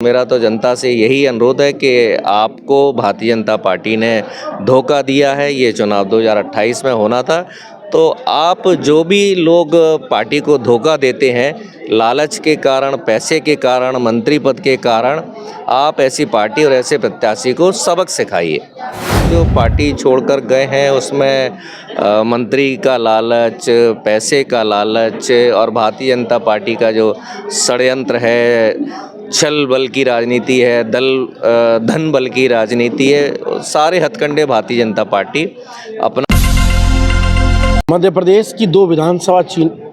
मेरा तो जनता से यही अनुरोध है कि आपको भारतीय जनता पार्टी ने धोखा दिया है। ये चुनाव 2028 में होना था, तो आप जो भी लोग पार्टी को धोखा देते हैं लालच के कारण, पैसे के कारण, मंत्री पद के कारण, आप ऐसी पार्टी और ऐसे प्रत्याशी को सबक सिखाइए। जो पार्टी छोड़कर गए हैं उसमें मंत्री का लालच, पैसे का लालच और भारतीय जनता पार्टी का जो षड्यंत्र है, छल बल की राजनीति है, धन बल की राजनीति है, सारे हथकंडे भारतीय जनता पार्टी अपना। मध्य प्रदेश की 2 विधानसभा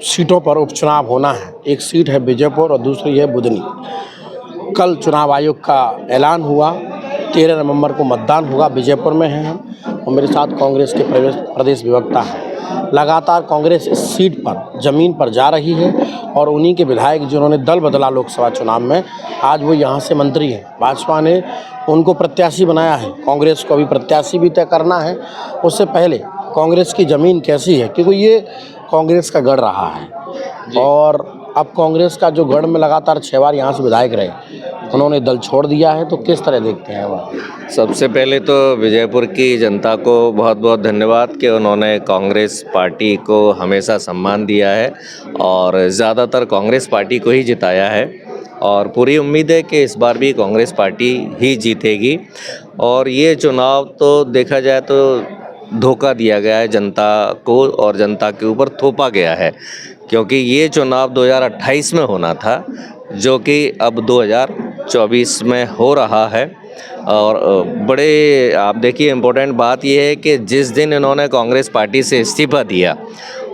सीटों पर उपचुनाव होना है। एक सीट है बीजेपुर और दूसरी है बुधनी। कल चुनाव आयोग का ऐलान हुआ, 13 नवंबर को मतदान होगा। बीजेपुर में हैं हम और मेरे साथ कांग्रेस के प्रदेश प्रवक्ता हैं। लगातार कांग्रेस इस सीट पर ज़मीन पर जा रही है और उन्हीं के विधायक जिन्होंने दल बदला लोकसभा चुनाव में, आज वो यहाँ से मंत्री हैं। भाजपा ने उनको प्रत्याशी बनाया है, कांग्रेस को अभी प्रत्याशी भी तय करना है। उससे पहले कांग्रेस की ज़मीन कैसी है, क्योंकि ये कांग्रेस का गढ़ रहा है और अब कांग्रेस का जो गढ़ में लगातार 6 बार यहाँ से विधायक रहे, उन्होंने दल छोड़ दिया है, तो किस तरह देखते हैं वो? सबसे पहले तो विजयपुर की जनता को बहुत बहुत धन्यवाद कि उन्होंने कांग्रेस पार्टी को हमेशा सम्मान दिया है और ज़्यादातर कांग्रेस पार्टी को ही जिताया है और पूरी उम्मीद है कि इस बार भी कांग्रेस पार्टी ही जीतेगी। और ये चुनाव तो देखा जाए तो धोखा दिया गया है जनता को और जनता के ऊपर थोपा गया है, क्योंकि ये चुनाव 2028 में होना था जो कि अब 2024 में हो रहा है। और बड़े आप देखिए इम्पोर्टेंट बात यह है कि जिस दिन इन्होंने कांग्रेस पार्टी से इस्तीफा दिया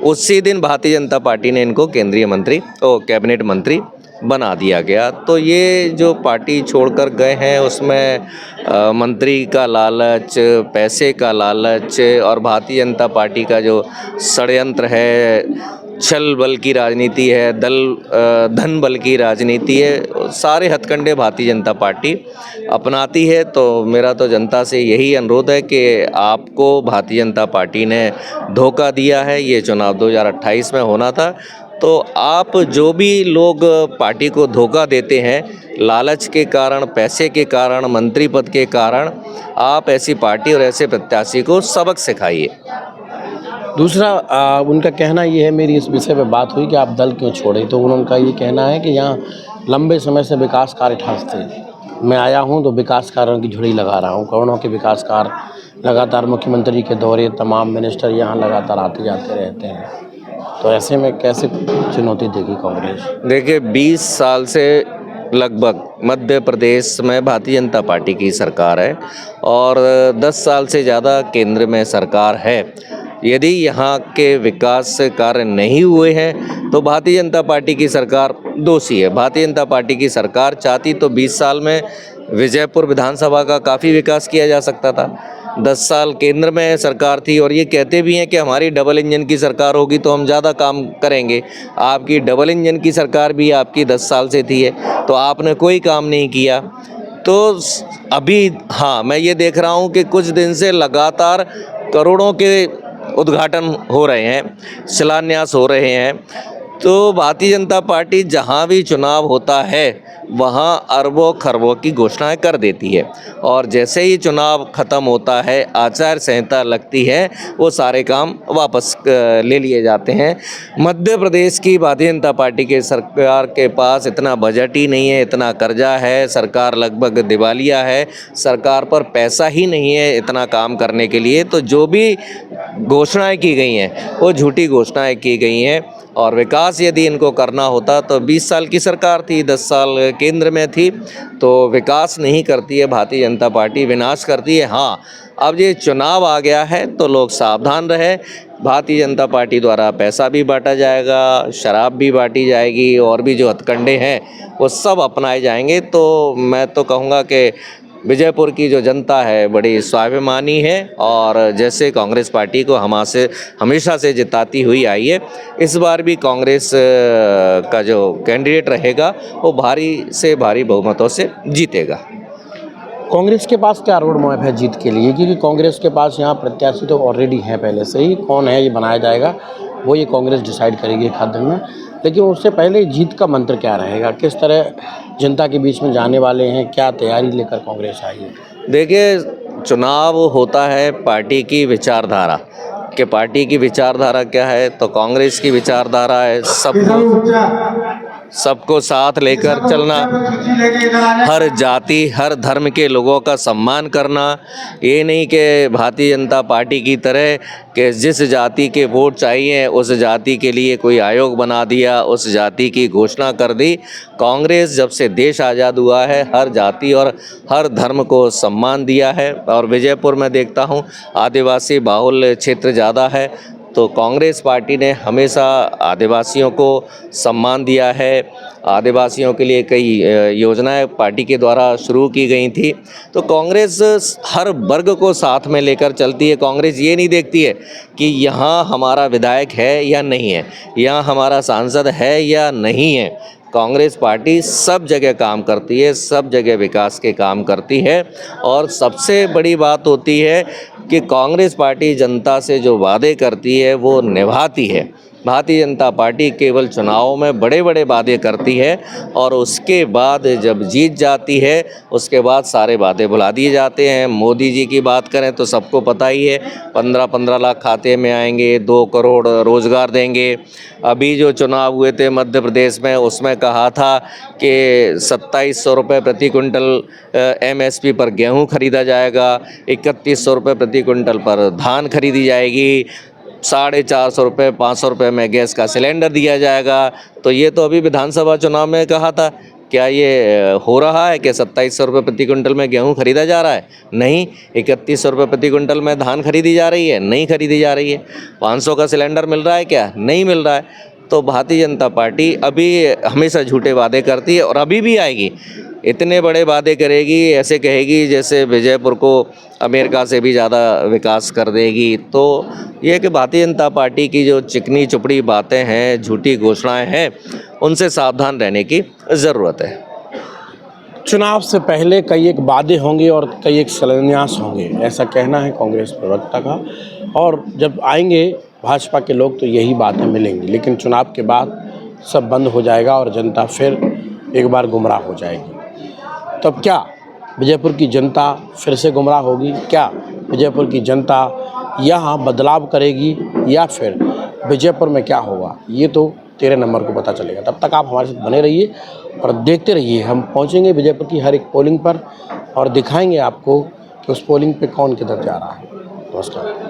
उसी दिन भारतीय जनता पार्टी ने इनको केंद्रीय मंत्री और कैबिनेट मंत्री बना दिया गया। तो ये जो पार्टी छोड़कर गए हैं उसमें मंत्री का लालच, पैसे का लालच और भारतीय जनता पार्टी का जो षड्यंत्र है, छल बल की राजनीति है, धन बल की राजनीति है, सारे हथकंडे भारतीय जनता पार्टी अपनाती है। तो मेरा तो जनता से यही अनुरोध है कि आपको भारतीय जनता पार्टी ने धोखा दिया है। ये चुनाव 2028 में होना था, तो आप जो भी लोग पार्टी को धोखा देते हैं लालच के कारण, पैसे के कारण, मंत्री पद के कारण, आप ऐसी पार्टी और ऐसे प्रत्याशी को सबक सिखाइए। दूसरा उनका कहना ये है, मेरी इस विषय पे बात हुई कि आप दल क्यों छोड़े, तो उनका ये कहना है कि यहाँ लंबे समय से विकास कार्य ठहरते, मैं आया हूँ तो विकास कार्यों की झुड़ी लगा रहा हूँ। करोड़ों के विकास कार्य लगातार मुख्यमंत्री के दौरे, तमाम मिनिस्टर यहाँ लगातार आते जाते रहते हैं, तो ऐसे में कैसे चुनौती देगी कांग्रेस? देखिए 20 साल से लगभग मध्य प्रदेश में भारतीय जनता पार्टी की सरकार है और 10 साल से ज़्यादा केंद्र में सरकार है। यदि यहाँ के विकास कार्य नहीं हुए हैं तो भारतीय जनता पार्टी की सरकार दोषी है। भारतीय जनता पार्टी की सरकार चाहती तो 20 साल में विजयपुर विधानसभा का काफ़ी विकास किया जा सकता था। 10 साल केंद्र में सरकार थी और ये कहते भी हैं कि हमारी डबल इंजन की सरकार होगी तो हम ज़्यादा काम करेंगे। आपकी डबल इंजन की सरकार भी आपकी 10 साल से थी है, तो आपने कोई काम नहीं किया। तो अभी हाँ, मैं ये देख रहा हूँ कि कुछ दिन से लगातार करोड़ों के उद्घाटन हो रहे हैं, शिलान्यास हो रहे हैं। तो भारतीय जनता पार्टी जहां भी चुनाव होता है वहां अरबों खरबों की घोषणाएं कर देती है और जैसे ही चुनाव ख़त्म होता है, आचार संहिता लगती है, वो सारे काम वापस ले लिए जाते हैं। मध्य प्रदेश की भारतीय जनता पार्टी के सरकार के पास इतना बजट ही नहीं है, इतना कर्जा है, सरकार लगभग दिवालिया है, सरकार पर पैसा ही नहीं है इतना काम करने के लिए। तो जो भी घोषणाएं की गई हैं वो झूठी घोषणाएं की गई हैं और विकास यदि इनको करना होता तो 20 साल की सरकार थी, 10 साल केंद्र में थी, तो विकास नहीं करती है भारतीय जनता पार्टी, विनाश करती है। हाँ, अब ये चुनाव आ गया है तो लोग सावधान रहे। भारतीय जनता पार्टी द्वारा पैसा भी बांटा जाएगा, शराब भी बांटी जाएगी और भी जो हथकंडे हैं वो सब अपनाए जाएंगे। तो मैं तो कहूँगा कि विजयपुर की जो जनता है बड़ी स्वाभिमानी है और जैसे कांग्रेस पार्टी को हमेशा से जिताती हुई आई है, इस बार भी कांग्रेस का जो कैंडिडेट रहेगा वो भारी से भारी बहुमतों से जीतेगा। कांग्रेस के पास क्या रोड मैप है जीत के लिए, क्योंकि कांग्रेस के पास यहाँ प्रत्याशी तो ऑलरेडी हैं पहले से ही, कौन है ये बनाया जाएगा वो ये कांग्रेस डिसाइड करेगी एक आध दिन में। लेकिन उससे पहले जीत का मंत्र क्या रहेगा, किस तरह जनता के बीच में जाने वाले हैं, क्या तैयारी लेकर कांग्रेस आई है? देखिए, चुनाव होता है पार्टी की विचारधारा कि पार्टी की विचारधारा क्या है। तो कांग्रेस की विचारधारा है सबको साथ लेकर चलना, हर जाति हर धर्म के लोगों का सम्मान करना। ये नहीं कि भारतीय जनता पार्टी की तरह कि जिस जाति के वोट चाहिए उस जाति के लिए कोई आयोग बना दिया, उस जाति की घोषणा कर दी। कांग्रेस जब से देश आज़ाद हुआ है हर जाति और हर धर्म को सम्मान दिया है। और विजयपुर में देखता हूँ आदिवासी बाहुल्य क्षेत्र ज़्यादा है, तो कांग्रेस पार्टी ने हमेशा आदिवासियों को सम्मान दिया है। आदिवासियों के लिए कई योजनाएं पार्टी के द्वारा शुरू की गई थी। तो कांग्रेस हर वर्ग को साथ में लेकर चलती है। कांग्रेस ये नहीं देखती है कि यहाँ हमारा विधायक है या नहीं है, यहाँ हमारा सांसद है या नहीं है। कांग्रेस पार्टी सब जगह काम करती है, सब जगह विकास के काम करती है। और सबसे बड़ी बात होती है कि कांग्रेस पार्टी जनता से जो वादे करती है वो निभाती है। भारतीय जनता पार्टी केवल चुनावों में बड़े बड़े वादे करती है और उसके बाद जब जीत जाती है उसके बाद सारे वादे भुला दिए जाते हैं। मोदी जी की बात करें तो सबको पता ही है, 15-15 लाख खाते में आएंगे, 2 करोड़ रोज़गार देंगे। अभी जो चुनाव हुए थे मध्य प्रदेश में उसमें कहा था कि 2700 रुपये प्रति कुंटल MSP पर गेहूं खरीदा जाएगा, 3100 रुपये प्रति कुंटल पर धान खरीदी जाएगी, 450 रुपये 500 रुपये में गैस का सिलेंडर दिया जाएगा। तो ये तो अभी विधानसभा चुनाव में कहा था। क्या ये हो रहा है कि 2700 रुपये प्रति कुंटल में गेहूं खरीदा जा रहा है? नहीं। 3100 रुपये प्रति कुंटल में धान खरीदी जा रही है? नहीं खरीदी जा रही है। 500 का सिलेंडर मिल रहा है क्या? नहीं मिल रहा है। तो भारतीय जनता पार्टी अभी हमेशा झूठे वादे करती है और अभी भी आएगी, इतने बड़े वादे करेगी, ऐसे कहेगी जैसे विजयपुर को अमेरिका से भी ज़्यादा विकास कर देगी। तो ये कि भारतीय जनता पार्टी की जो चिकनी चुपड़ी बातें हैं, झूठी घोषणाएं हैं, उनसे सावधान रहने की ज़रूरत है। चुनाव से पहले कई एक वादे होंगे और कई एक शिलान्यास होंगे, ऐसा कहना है कांग्रेस प्रवक्ता का। और जब आएंगे भाजपा के लोग तो यही बातें मिलेंगी, लेकिन चुनाव के बाद सब बंद हो जाएगा और जनता फिर एक बार गुमराह हो जाएगी। तब क्या विजयपुर की जनता फिर से गुमराह होगी? क्या विजयपुर की जनता यहाँ बदलाव करेगी या फिर विजयपुर में क्या होगा, ये तो 13 नंबर को पता चलेगा। तब तक आप हमारे साथ बने रहिए और देखते रहिए। हम पहुँचेंगे विजयपुर की हर एक पोलिंग पर और दिखाएंगे आपको कि उस पोलिंग पे कौन किधर जा रहा है। नमस्कार।